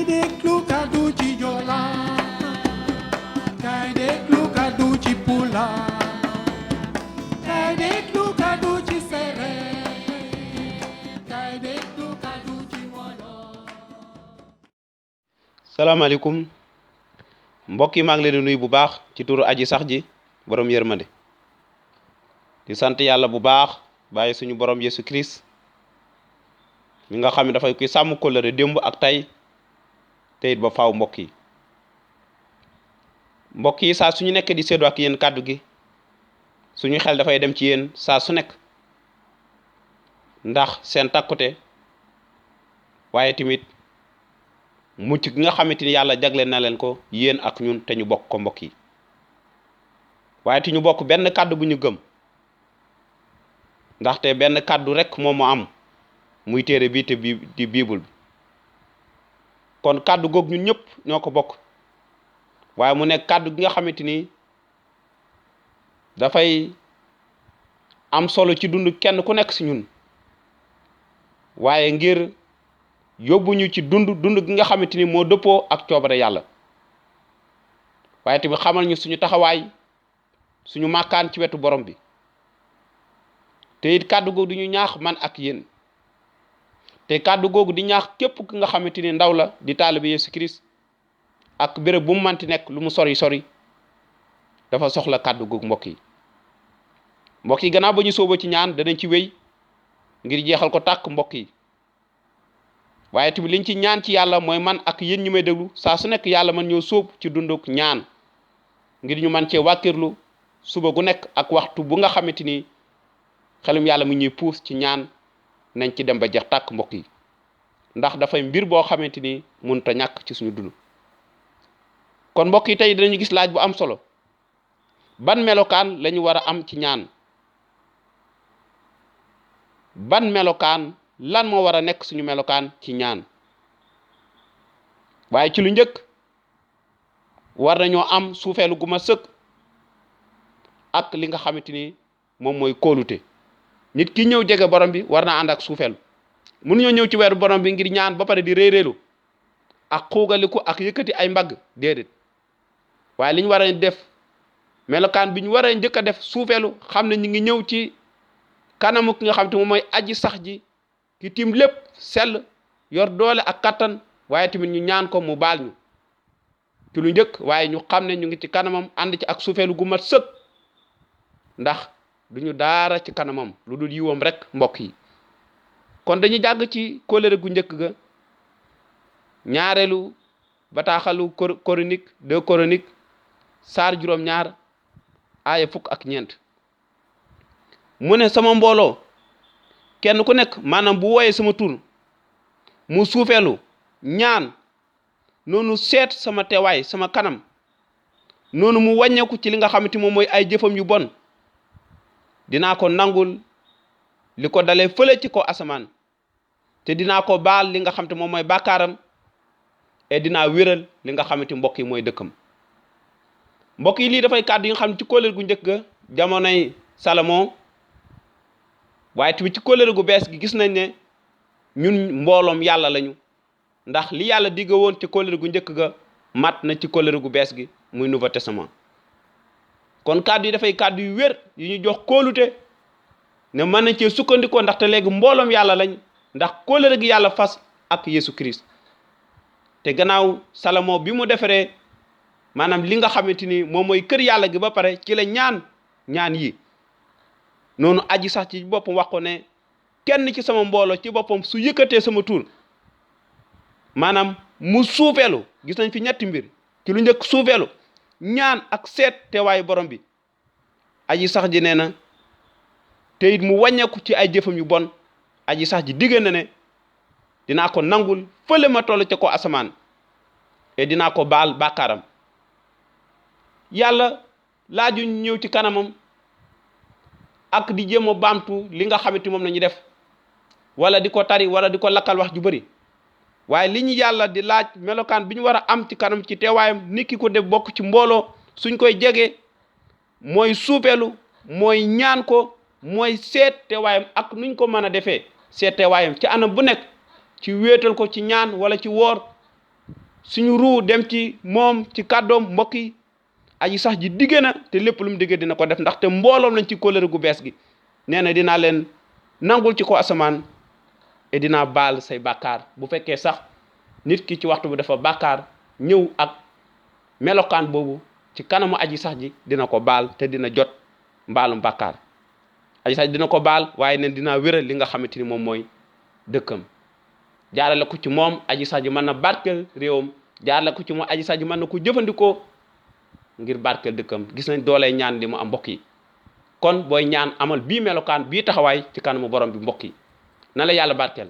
déglu kàddu ci Joola kay déglu kàddu ci Pulaar kay déglu kàddu ci Séeréer kay déglu kàddu ci Wolof. salaamaaleykum mbokk yi maa ngi leen di nuyu bu baax ci turu aji sax ji borom yërmande di sant yàlla bu baax bàyyi suñu borom Yesu Christ mi nga xam ne dafay kuy sàmm kóllëre démb ak tey te it ba faaw mbokk yi saa suñu nekk di séddoo ak yéen kàddu gi suñu xel dafay dem ci yéen saa su nekk ndax seen takkute waaye tamit mucc gi nga xamante ni yàlla jagleel na leen ko yéen ak ñun te ñu bokk ko mbokk yi waaye te ñu bokk benn kàddu bu ñu gëm ndaxte benn kàddu rek moom moo am muy téere bii te di bible bi kon kàddu goog ñun ñëpp ñoo ko bokk waaye mu nekk kàddu gi nga xamante ni dafay am solo ci dund kenn ku nekk si ñun waaye ngir yóbbuñu ci dund gi nga xamante ni moo dëppoo ak coobare yàlla waaye tamit xamal ñu suñu taxawaay suñu màkkaan ci wetu borom bi te it kàddu googu di ñu ñaax man ak yéen te kàddu googu di ñaax képp ki nga xamante ni ndaw la di taalibe Yesu Christ ak béréb bu mu manti nekk lu mu sori dafa soxla kàddu googu mbokk yi gannaaw ba ñu sóoba ci ñaan danañ ci wéy ngir jeexal ko tàkk mbokk yi waaye tamit liñ ci ñaan ci yàlla mooy man ak yéen ñu may déglu saa su nekk yàlla man ñoo sóob ci dunduk ñaan ngir ñu man cee wàkkirlu suba gu nekk ak waxtu bu nga xamante ni xelum yàlla mu ñuy puus ci ñaan nañ ci dem ba jeex tàkk mbokk yi ndax dafay mbir boo xamante ni mënut a ñàkk ci suñu dund kon mbokk yi tey dinañu gis laaj bu am solo ban melokaan lañu war a am ci ñaan ban melokaan lan moo war a nekk suñu melokaan ci ñaan waaye ci lu njëkk war nañoo am suufeelu gu ma sëkk ak li nga xamante ni moom mooy kóolute nit ki ñëw jege borom bi war naa ànd ak suufeelu mënuñoo ñëw ci weeru borom bi ngir ñaan ba pare di réeréelu ak xuugaliku ak yëkkati ay mbagg déedéet waaye li ñu war a def melokaan bi ñu war a njëkk a def suufeelu xam ne ñu ngi ñëw ci kanamu ki nga xam te moom mooy aji sax ji ki tim lépp sell yor doole ak kattan waaye tamit ñu ñaan ko mu baal ñu ci lu njëkk waaye ñu xam ne ñu ngi ci kanamam ànd ci ak suufeelu gu mat sëkk ndax duñu daara ci kanamam lu dul yiwam rek mbokk yi kon dañuy jàgg ci kóllëre gu njëkk ga ñaareelu bataaxalu Chronique 2 Chronique saar juróom-ñaar aaya 14 mu ne sama mbooloo kenn ku nekk maanaam bu wooyee sama tur mu suufeelu ñaan noonu seet sama teewaay sama kanam noonu mu wàññeeku ci li nga xamante moom mooy ay jëfam yu bon dinaa ko nangul li ko dalee fële ci ko asamaan te dinaa ko baal li nga xamante moom mooy bàkkaaram et dinaa wéral li nga xamante mbokk yi mooy dëkkam mbokk yi lii dafay kàddu yi nga xam ne ci kóllëre gu njëkk ga jamonoy Salomon waaye tamit ci kóllëre gu bees gi gis nañ ne ñun mbooloom yàlla lañu ndax li yàlla digga woon ci kóllëre gu njëkk ga mat na ci kóllëre gu bees gi muy Nouveau Testament kon kàddu yi dafay kàddu yu wér yu ñu jox kóolute ne mën nañ cee sukkandikoo ndaxte léegi mbooloom yàlla lañ ndax kóllëre gi yàlla fas ak Yesu Christ te gannaaw Salomon bi mu defaree maanaam li nga xamante ni moom mooy kër yàlla gi ba pare ci la ñaan yi noonu aji sax ci boppam wax ko ne kenn ci sama mbooloo ci boppam su yëkkatee sama tur maanaam mu suufeelu gis nañ fi ñetti mbir ci lu njëkk suufeelu ñaan ak seet teewaayu borom bi aji sax ji nee na te it mu wàññeeku ci ay jëfam yu bon aji sax ji digée na ne dinaa ko nangul fële ma toll ca ko asamaan et dinaa ko baal bàkkaaram yàlla laaju ñëw ci kanamam ak di jéem a baamtu li nga xamante moom la ñu def wala di ko tari wala di ko lakkal wax ju bëri waaye li ñu yàlla di laaj melokaan bi ñu war a am ci kanam ci teewaayam nit ki ko def bokk ci mbooloo suñ koy jege mooy suupeelu mooy ñaan ko mooy seet teewaayam ak nuñ ko mën a defee seet teewaayam ci anam bu nekk ci wéetal ko ci ñaan wala ci woor suñu ruu dem ci moom ci kàddoom mbokk yi aji sax ji digge na te lépp lu mu digge dina ko def ndaxte mbooloom lañ ci kóllëre gu bees gi nee na dinaa leen nangul ci ko asamaan et dinaa baal say bàkkaar bu fekkee sax nit ki ci waxtu bi dafa bàkkaar ñëw ak melokaan boobu ci kanamu aji sax ji dina ko baal te dina jot mbaalum bàkkaar aji sax ji dina ko baal waaye nen dinaa wéral li nga xamante ni moom mooy dëkkam jaarale ko ci moom aji sax ji mën na barkeel réewam jaarale ko ci moom aji sax ji mën na ko jëfandikoo ngir barkeel dëkkam gis nañ dooley ñaan li mu am mbokk yi kon booy ñaan amal bii melokaan bii taxawaay ci kanamu borom bi mbokk yi na la yàlla barkeel